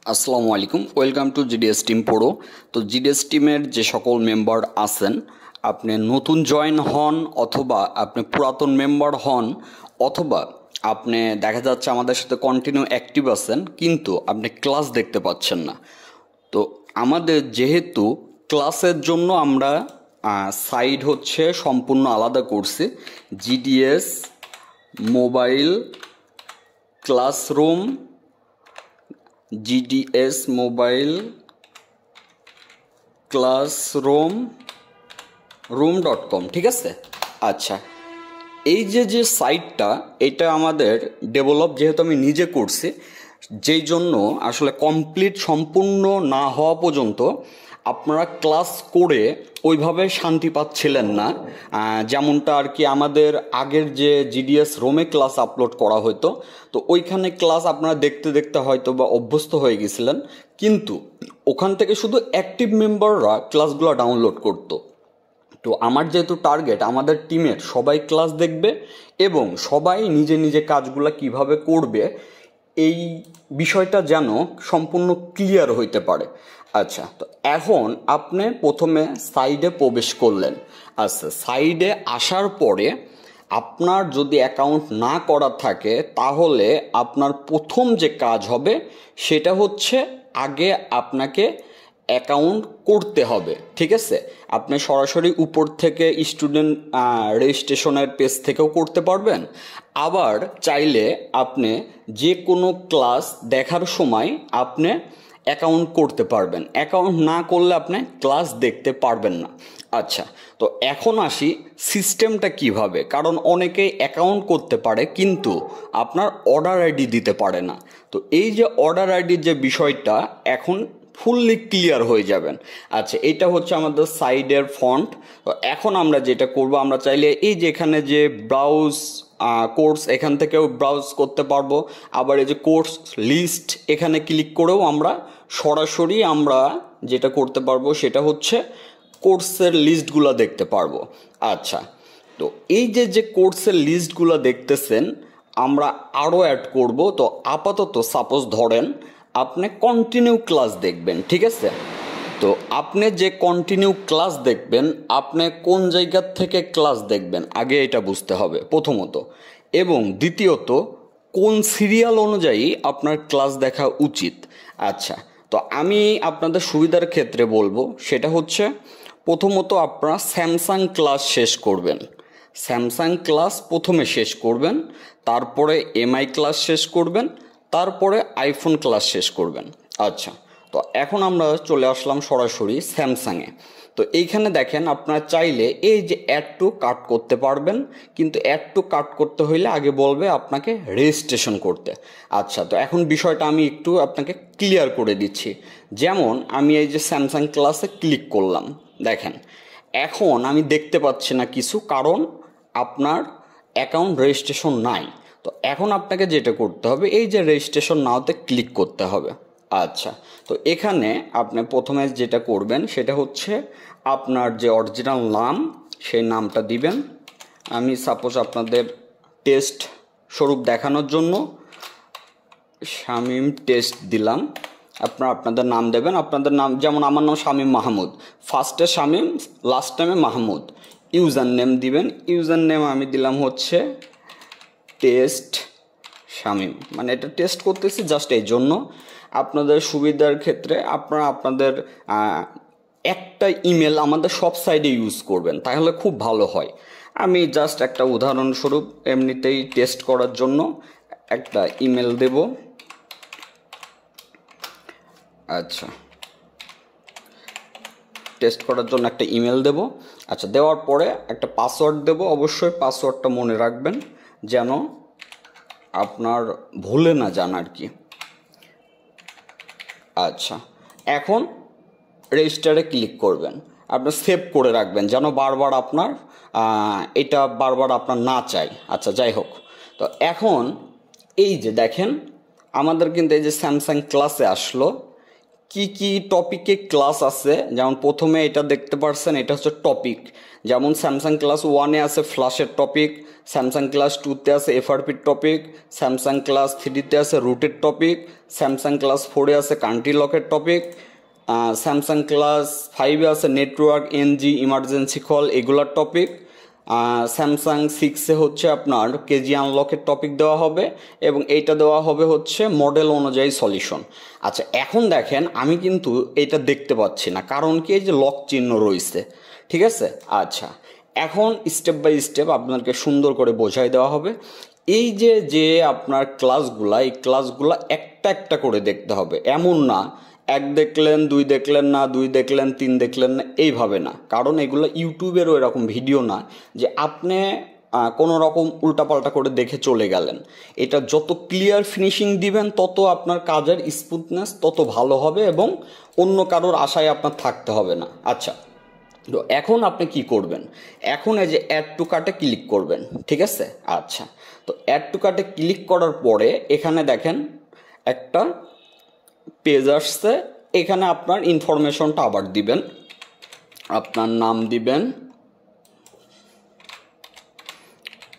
আসসালামু আলাইকুম, welcome to GDS team pro. তো GDS টিমের যে সকল মেম্বার আছেন, আপনি নতুন জয়েন হন অথবা আপনি পুরাতন মেম্বার হন অথবা আপনি দেখা যাচ্ছে আমাদের সাথে কন্টিনিউ অ্যাক্টিভ আছেন কিন্তু আপনি ক্লাস দেখতে পাচ্ছেন না। তো আমাদের যেহেতু ক্লাসের জন্য আমরা সাইড হচ্ছে সম্পূর্ণ আলাদা করছি, GDS mobile classroom, GDS mobile classroom.com, ঠিক আছে। আচ্ছা, এই যে সাইটটা, এটা আমাদের ডেভেলপ যেহেতু আমি নিজে করছি, যেই জন্য আসলে কমপ্লিট সম্পূর্ণ না হওয়া পর্যন্ত আপনারা ক্লাস করে ওইভাবে শান্তি পাচ্ছিলেন না। যেমনটা আর কি আমাদের আগের যে GDS রোমে ক্লাস আপলোড করা হতো, তো ওইখানে ক্লাস আপনারা দেখতে দেখতে হয়তো বা অভ্যস্ত হয়ে গেছিলেন, কিন্তু ওখান থেকে শুধু অ্যাক্টিভ মেম্বাররা ক্লাসগুলো ডাউনলোড করতো। তো আমার যেহেতু টার্গেট আমাদের টিমের সবাই ক্লাস দেখবে এবং সবাই নিজে নিজে কাজগুলো কিভাবে করবে, এই বিষয়টা যেন সম্পূর্ণ ক্লিয়ার হইতে পারে। আচ্ছা, তো এখন আপনি প্রথমে সাইডে প্রবেশ করলেন। আচ্ছা, সাইডে আসার পরে আপনার যদি অ্যাকাউন্ট না করা থাকে তাহলে আপনার প্রথম যে কাজ হবে সেটা হচ্ছে আগে আপনাকে অ্যাকাউন্ট করতে হবে, ঠিক আছে। আপনি সরাসরি উপর থেকে স্টুডেন্ট রেজিস্ট্রেশনের পেজ থেকেও করতে পারবেন, আবার চাইলে আপনি যে কোনো ক্লাস দেখার সময় আপনি অ্যাকাউন্ট করতে পারবেন। অ্যাকাউন্ট না করলে আপনি ক্লাস দেখতে পারবেন না। আচ্ছা, তো এখন আসি সিস্টেমটা কিভাবে, কারণ অনেকেই অ্যাকাউন্ট করতে পারে কিন্তু আপনার অর্ডার আইডি দিতে পারে না। তো এই যে অর্ডার আইডির যে বিষয়টা এখন ফুললি ক্লিয়ার হয়ে যাবেন। আচ্ছা, এটা হচ্ছে আমাদের সাইডের ফন্ট। তো এখন আমরা যেটা করব, আমরা চাইলে এই যে এখানে যে ব্রাউজ কোর্স, এখান থেকেও ব্রাউজ করতে পারবো, আবার এই যে কোর্স লিস্ট এখানে ক্লিক করেও আমরা সরাসরি আমরা যেটা করতে পারবো সেটা হচ্ছে কোর্সের লিস্টগুলো দেখতে পারবো। আচ্ছা, তো এই যে কোর্সের লিস্টগুলো দেখতেছেন আমরা আরও অ্যাড করব। তো আপাতত সাপোজ ধরেন আপনি কন্টিনিউ ক্লাস দেখবেন, ঠিক আছে। তো আপনি যে কন্টিনিউ ক্লাস দেখবেন, আপনি কোন জায়গার থেকে ক্লাস দেখবেন আগে এটা বুঝতে হবে প্রথমত, এবং দ্বিতীয়ত কোন সিরিয়াল অনুযায়ী আপনার ক্লাস দেখা উচিত। আচ্ছা, তো আমি আপনাদের সুবিধার ক্ষেত্রে বলবো সেটা হচ্ছে প্রথমত আপনারা স্যামসাং ক্লাস শেষ করবেন। স্যামসাং ক্লাস প্রথমে শেষ করবেন, তারপরে MI ক্লাস শেষ করবেন, তারপরে আইফোন ক্লাস শেষ করবেন। আচ্ছা, তো এখন আমরা চলে আসলাম সরাসরি স্যামসাংয়ে। তো এইখানে দেখেন আপনারা চাইলে এই যে অ্যাড টু কাট করতে পারবেন, কিন্তু অ্যাড টু কাট করতে হইলে আগে বলবে আপনাকে রেজিস্ট্রেশন করতে। আচ্ছা, তো এখন বিষয়টা আমি একটু আপনাকে ক্লিয়ার করে দিচ্ছি। যেমন আমি এই যে স্যামসাং ক্লাসে ক্লিক করলাম, দেখেন এখন আমি দেখতে পাচ্ছি না কিছু, কারণ আপনার অ্যাকাউন্ট রেজিস্ট্রেশন নাই। তো এখন আপনাকে যেটা করতে হবে এই যে রেজিস্ট্রেশন নাওতে ক্লিক করতে হবে। আচ্ছা, তো এখানে আপনি প্রথমে যেটা করবেন সেটা হচ্ছে আপনার যে অরিজিনাল নাম সেই নামটা দিবেন। আমি সাপোজ আপনাদের টেস্ট স্বরূপ দেখানোর জন্য শামিম টেস্ট দিলাম। আপনাদের নাম দেবেন, আপনাদের নাম, যেমন আমার নাম শামিম মাহমুদ, ফার্স্টে শামিম, লাস্ট টাইমে মাহমুদ। ইউজার নেম দিবেন, ইউজার নেম আমি দিলাম হচ্ছে টেস্ট শামিম, মানে এটা টেস্ট করতেছি জাস্ট এই জন্য। আপনাদের সুবিধার ক্ষেত্রে আপনারা আপনাদের একটা ইমেল আমাদের সব সাইডে ইউজ করবেন, তাহলে খুব ভালো হয়। আমি জাস্ট একটা উদাহরণস্বরূপ এমনিতেই টেস্ট করার জন্য একটা ইমেল দেব। আচ্ছা, টেস্ট করার জন্য একটা ইমেল দেব। আচ্ছা, দেওয়ার পরে একটা পাসওয়ার্ড দেব। অবশ্যই পাসওয়ার্ডটা মনে রাখবেন যেন আপনার ভুলে না যান আর কি। আচ্ছা, এখন রেজিস্টারে ক্লিক করবেন, আপনার সেভ করে রাখবেন যেন বারবার আপনার এটা বারবার আপনার না চাই। আচ্ছা, যাই হোক, তো এখন এই যে দেখেন আমাদের কিন্তু এই যে স্যামসাং ক্লাসে আসলো, কি কি টপিকে ক্লাস আছে, যেমন প্রথমে এটা দেখতে পারছেন, এটা হচ্ছে টপিক। যেমন স্যামসাং ক্লাস 1-এ আছে ফ্ল্যাশের টপিক, স্যামসাং ক্লাস 2-তে আছে এফআরপির টপিক, স্যামসাং ক্লাস 3-তে আছে রুটের টপিক, স্যামসাং ক্লাস 4-এ আছে কান্ট্রি লকের টপিক, স্যামসাং ক্লাস 5-এ আছে নেটওয়ার্ক এনজি ইমার্জেন্সি কল এগুলার টপিক, স্যামসাং 6-এ হচ্ছে আপনার কেজি আনলকের টপিক দেওয়া হবে, এবং এইটা দেওয়া হবে হচ্ছে মডেল অনুযায়ী সলিউশন। আচ্ছা, এখন দেখেন আমি কিন্তু এটা দেখতে পাচ্ছি না, কারণ কি এই যে লক চিহ্ন রয়েছে, ঠিক আছে। আচ্ছা, এখন স্টেপ বাই স্টেপ আপনাকে সুন্দর করে বোঝাই দেওয়া হবে। এই যে আপনার ক্লাসগুলা, এই ক্লাসগুলা একটা একটা করে দেখতে হবে, এমন না 1 দেখলেন 2 দেখলেন না, 2 দেখলেন 3 দেখলেন না, এইভাবে না। কারণ এগুলো ইউটিউবেরও এরকম ভিডিও না যে আপনি কোনো রকম উল্টাপাল্টা করে দেখে চলে গেলেন। এটা যত ক্লিয়ার ফিনিশিং দিবেন তত আপনার কাজের স্মুথনেস তত ভালো হবে, এবং অন্য কারোর আশায় আপনার থাকতে হবে না। আচ্ছা, তো এখন আপনি কি করবেন, এখন এই যে অ্যাড টু কার্টে ক্লিক করবেন, ঠিক আছে। আচ্ছা, তো অ্যাড টু কার্টে ক্লিক করার পরে এখানে দেখেন একটা পেজ আসছে, এখানে আপনার ইনফরমেশনটা আবার দিবেন, আপনার নাম দিবেন,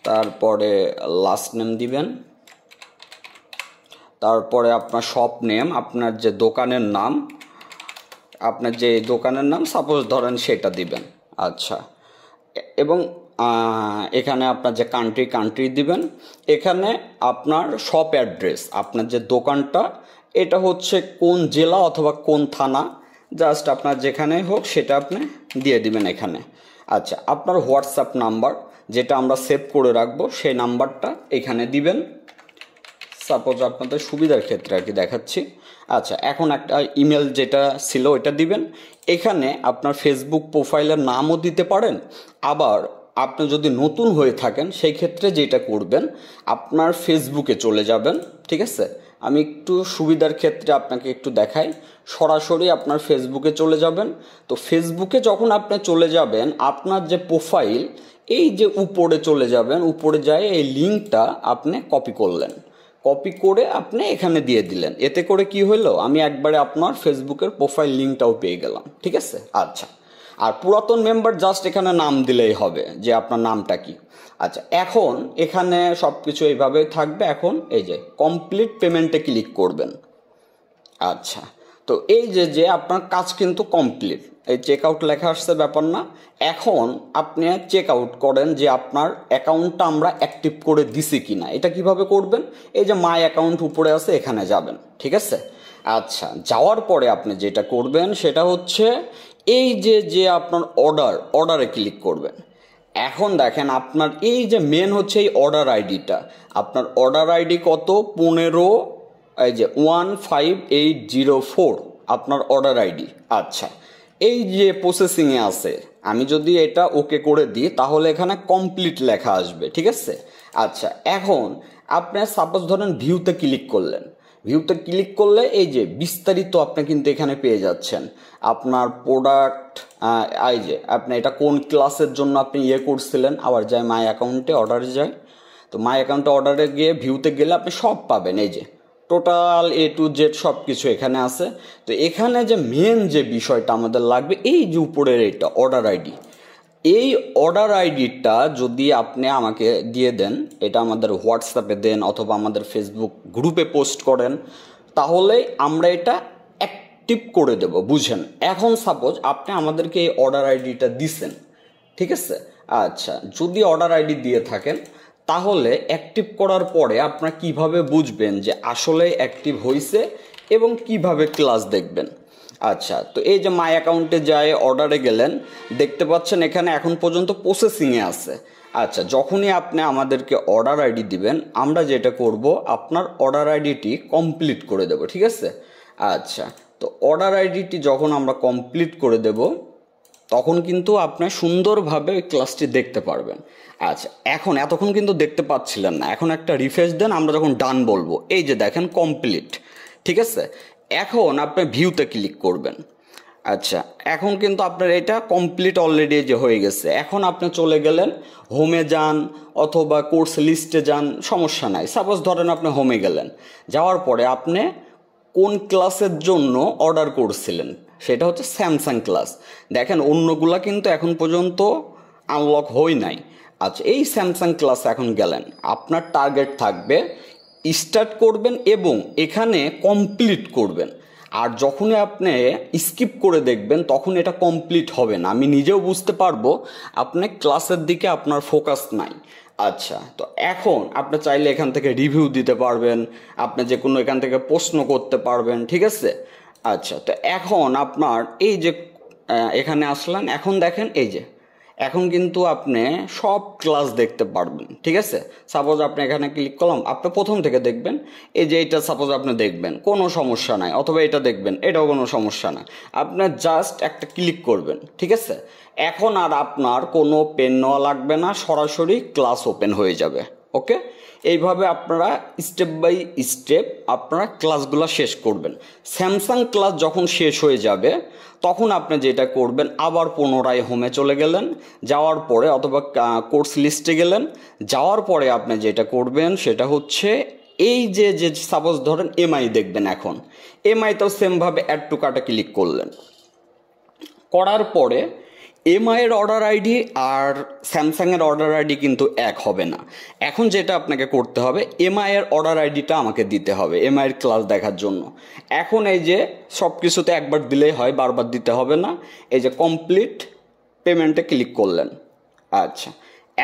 তারপরে লাস্ট নেম দিবেন, তারপরে আপনার শপ নেম, আপনার যে দোকানের নাম, আপনার যে দোকানের নাম সাপোজ ধরেন সেটা দিবেন। আচ্ছা, এবং এখানে আপনার যে কান্ট্রি দিবেন, এখানে আপনার শপ অ্যাড্রেস, আপনার যে দোকানটা এটা হচ্ছে কোন জেলা অথবা কোন থানা, জাস্ট আপনার যেখানে হোক সেটা আপনি দিয়ে দিবেন এখানে। আচ্ছা, আপনার হোয়াটসঅ্যাপ নাম্বার যেটা আমরা সেভ করে রাখবো সেই নাম্বারটা এখানে দিবেন, সাপোজ আপনাদের সুবিধার ক্ষেত্রে আর কি দেখাচ্ছি। আচ্ছা, এখন একটা ইমেল যেটা ছিল ওইটা দিবেন। এখানে আপনার ফেসবুক প্রোফাইলের নামও দিতে পারেন, আবার আপনি যদি নতুন হয়ে থাকেন সেই ক্ষেত্রে যেটা করবেন আপনার ফেসবুকে চলে যাবেন, ঠিক আছে। আমি একটু সুবিধার ক্ষেত্রে আপনাকে একটু দেখাই, সরাসরি আপনার ফেসবুকে চলে যাবেন। তো ফেসবুকে যখন আপনি চলে যাবেন, আপনার যে প্রোফাইল এই যে উপরে চলে যাবেন, উপরে যায় এই লিঙ্কটা আপনি কপি করলেন, কপি করে আপনি এখানে দিয়ে দিলেন। এতে করে কি হলো, আমি একবারে আপনার ফেসবুকের প্রোফাইল লিঙ্কটাও পেয়ে গেলাম, ঠিক আছে। আচ্ছা, আর পুরাতন মেম্বার জাস্ট এখানে নাম দিলেই হবে যে আপনার নামটা কি। আচ্ছা, এখন এখানে সব কিছু এইভাবে থাকবে। এখন এই যে কমপ্লিট পেমেন্টে ক্লিক করবেন। আচ্ছা, তো এই যে আপনার কাজ কিন্তু কমপ্লিট, এই চেক আউট লেখা আসছে ব্যাপার না। এখন আপনি চেক আউট করেন যে আপনার অ্যাকাউন্টটা আমরা অ্যাক্টিভ করে দিছি কিনা। এটা কিভাবে করবেন, এই যে মাই অ্যাকাউন্ট উপরে আছে এখানে যাবেন, ঠিক আছে। আচ্ছা, যাওয়ার পরে আপনি যেটা করবেন সেটা হচ্ছে এই যে আপনার অর্ডারে ক্লিক করবেন। এখন দেখেন আপনার এই যে মেন হচ্ছে এই অর্ডার আইডিটা, আপনার অর্ডার আইডি কত 15, এই যে 15804 আপনার অর্ডার আইডি। আচ্ছা, এই যে প্রসেসিংয়ে আছে, আমি যদি এটা ওকে করে দিই তাহলে এখানে কমপ্লিট লেখা আসবে, ঠিক আছে। আচ্ছা, এখন আপনি সাপোজ ধরেন ভিউতে ক্লিক করলেন, ভিউতে ক্লিক করলে এই যে বিস্তারিত আপনি কিন্তু এখানে পেয়ে যাচ্ছেন, আপনার প্রোডাক্ট, এই যে আপনি এটা কোন ক্লাসের জন্য আপনি করছিলেন, আবার যায় মাই অ্যাকাউন্টে অর্ডারে যায়। তো মাই অ্যাকাউন্টে অর্ডারে গিয়ে ভিউতে গেলে আপনি সব পাবেন, এই যে টোটাল A to Z সব কিছু এখানে আছে। তো এখানে যে মেন যে বিষয়টা আমাদের লাগবে এই যে উপরের এটা অর্ডার আইডি, এই অর্ডার আইডিটা যদি আপনি আমাকে দিয়ে দেন, এটা আমাদের হোয়াটসঅ্যাপে দেন অথবা আমাদের ফেসবুক গ্রুপে পোস্ট করেন, তাহলে আমরা এটা অ্যাক্টিভ করে দেব, বুঝেন। এখন সাপোজ আপনি আমাদেরকে এই অর্ডার আইডিটা দিছেন, ঠিক আছে। আচ্ছা, যদি অর্ডার আইডি দিয়ে থাকেন তাহলে অ্যাক্টিভ করার পরে আপনারা কিভাবে বুঝবেন যে আসলে অ্যাক্টিভ হয়েছে এবং কিভাবে ক্লাস দেখবেন। আচ্ছা, তো এই যে মাই অ্যাকাউন্টে যায় অর্ডারে গেলেন, দেখতে পাচ্ছেন এখানে এখন পর্যন্ত প্রসেসিংয়ে আছে। আচ্ছা, যখনই আপনি আমাদেরকে অর্ডার আইডি দিবেন আমরা যেটা করব আপনার অর্ডার আইডিটি কমপ্লিট করে দেব, ঠিক আছে। আচ্ছা, তো অর্ডার আইডিটি যখন আমরা কমপ্লিট করে দেব তখন কিন্তু আপনি সুন্দরভাবে ওই ক্লাসটি দেখতে পারবেন। আচ্ছা, এখন এতক্ষণ কিন্তু দেখতে পাচ্ছিলেন না, এখন একটা রিফ্রেশ দেন, আমরা যখন ডান বলবো এই যে দেখেন কমপ্লিট, ঠিক আছে। এখন আপনি ভিউতে ক্লিক করবেন। আচ্ছা, এখন কিন্তু আপনার এটা কমপ্লিট অলরেডি যে হয়ে গেছে। এখন আপনি চলে গেলেন হোমে যান অথবা কোর্স লিস্টে যান, সমস্যা নাই। সাপোজ ধরেন আপনি হোমে গেলেন, যাওয়ার পরে আপনি কোন ক্লাসের জন্য অর্ডার করছিলেন, সেটা হচ্ছে স্যামসাং ক্লাস। দেখেন অন্যগুলা কিন্তু এখন পর্যন্ত আনলক হয় নাই। আচ্ছা, এই স্যামসাং ক্লাস এখন গেলেন, আপনার টার্গেট থাকবে স্টার্ট করবেন এবং এখানে কমপ্লিট করবেন। আর যখনই আপনি স্কিপ করে দেখবেন তখন এটা কমপ্লিট হবে না। আমি নিজেও বুঝতে পারবো আপনি ক্লাসের দিকে আপনার ফোকাস নাই। আচ্ছা, তো এখন আপনি চাইলে এখান থেকে রিভিউ দিতে পারবেন, আপনি যে কোনো এখান থেকে প্রশ্ন করতে পারবেন, ঠিক আছে। আচ্ছা, তো এখন আপনার এই যে এখানে আসলেন, এখন দেখেন এই যে এখন কিন্তু আপনি সব ক্লাস দেখতে পারবেন, ঠিক আছে। সাপোজ আপনি এখানে ক্লিক করলাম, আপনি প্রথম থেকে দেখবেন, এই যে এটা সাপোজ আপনি দেখবেন, কোনো সমস্যা নাই, অথবা এটা দেখবেন, এটাও কোনো সমস্যা না। আপনার জাস্ট একটা ক্লিক করবেন, ঠিক আছে। এখন আর আপনার কোনো পেন নেওয়া লাগবে না, সরাসরি ক্লাস ওপেন হয়ে যাবে। ওকে, এইভাবে আপনারা স্টেপ বাই স্টেপ আপনারা ক্লাসগুলো শেষ করবেন। স্যামসাং ক্লাস যখন শেষ হয়ে যাবে তখন আপনি যেটা করবেন, আবার পুনরায় হোমে চলে গেলেন, যাওয়ার পরে অথবা কোর্স লিস্টে গেলেন, যাওয়ার পরে আপনি যেটা করবেন সেটা হচ্ছে এই যে সাপোজ ধরেন এমআই দেখবেন, এখন এমআইতেও সেমভাবে অ্যাড টু কার্টে ক্লিক করলেন, করার পরে এমআইয়ের অর্ডার আইডি আর স্যামসাংয়ের অর্ডার আইডি কিন্তু এক হবে না। এখন যেটা আপনাকে করতে হবে, এমআইয়ের অর্ডার আইডিটা আমাকে দিতে হবে এমআইয়ের ক্লাস দেখার জন্য। এখন এই যে সব কিছুতে একবার দিলেই হয়, বারবার দিতে হবে না। এই যে কমপ্লিট পেমেন্টে ক্লিক করলেন। আচ্ছা,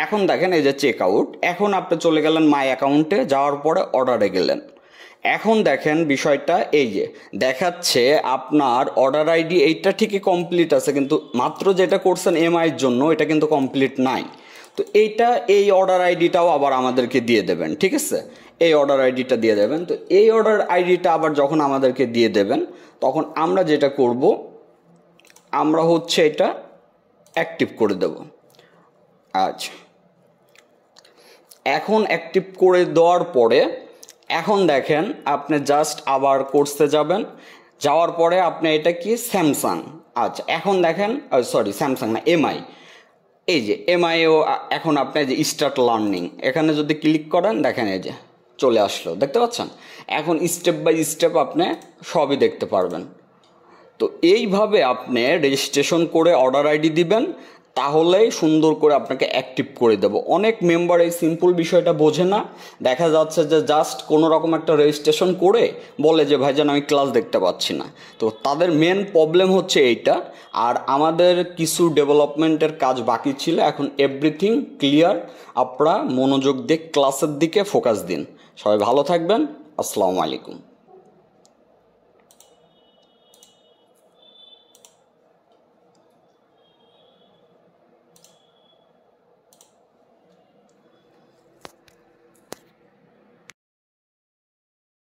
এখন দেখেন এই যে চেক আউট, এখন আপনি চলে গেলেন মাই অ্যাকাউন্টে, যাওয়ার পরে অর্ডারে গেলেন। এখন দেখেন বিষয়টা এই যে দেখাচ্ছে আপনার অর্ডার আইডি এইটা ঠিকই কমপ্লিট আছে, কিন্তু মাত্র যেটা করছেন এমআইয়ের জন্য এটা কিন্তু কমপ্লিট নাই। তো এই অর্ডার আইডিটাও আবার আমাদেরকে দিয়ে দেবেন, ঠিক আছে। এই অর্ডার আইডিটা দিয়ে দেবেন। তো এই অর্ডার আইডিটা আবার যখন আমাদেরকে দিয়ে দেবেন তখন আমরা যেটা করব, আমরা হচ্ছে এটা অ্যাক্টিভ করে দেব। আচ্ছা, এখন অ্যাক্টিভ করে দেওয়ার পরে এখন দেখেন আপনি জাস্ট আবার কোর্সে যাবেন, যাওয়ার পরে আপনি এটা কি স্যামসাং। আচ্ছা, এখন দেখেন সরি স্যামসাং না, এমআই। এই যে এমআইও এখন আপনি যে স্টার্ট লার্নিং এখানে যদি ক্লিক করেন, দেখেন এই যে চলে আসলো, দেখতে পাচ্ছেন। এখন স্টেপ বাই স্টেপ আপনি সবই দেখতে পারবেন। তো এইভাবে আপনি রেজিস্ট্রেশন করে অর্ডার আইডি দিবেন, তাহলেই সুন্দর করে আপনাকে অ্যাক্টিভ করে দেব। অনেক মেম্বার এই সিম্পল বিষয়টা বোঝে না, দেখা যাচ্ছে যে জাস্ট কোনো রকম একটা রেজিস্ট্রেশন করে বলে যে ভাইজান আমি ক্লাস দেখতে পাচ্ছি না। তো তাদের মেন প্রবলেম হচ্ছে এইটা। আর আমাদের কিছু ডেভেলপমেন্টের কাজ বাকি ছিল, এখন এভরিথিং ক্লিয়ার। আপনারা মনোযোগ দিয়ে ক্লাসের দিকে ফোকাস দিন। সবাই ভালো থাকবেন। আসসালামু আলাইকুম।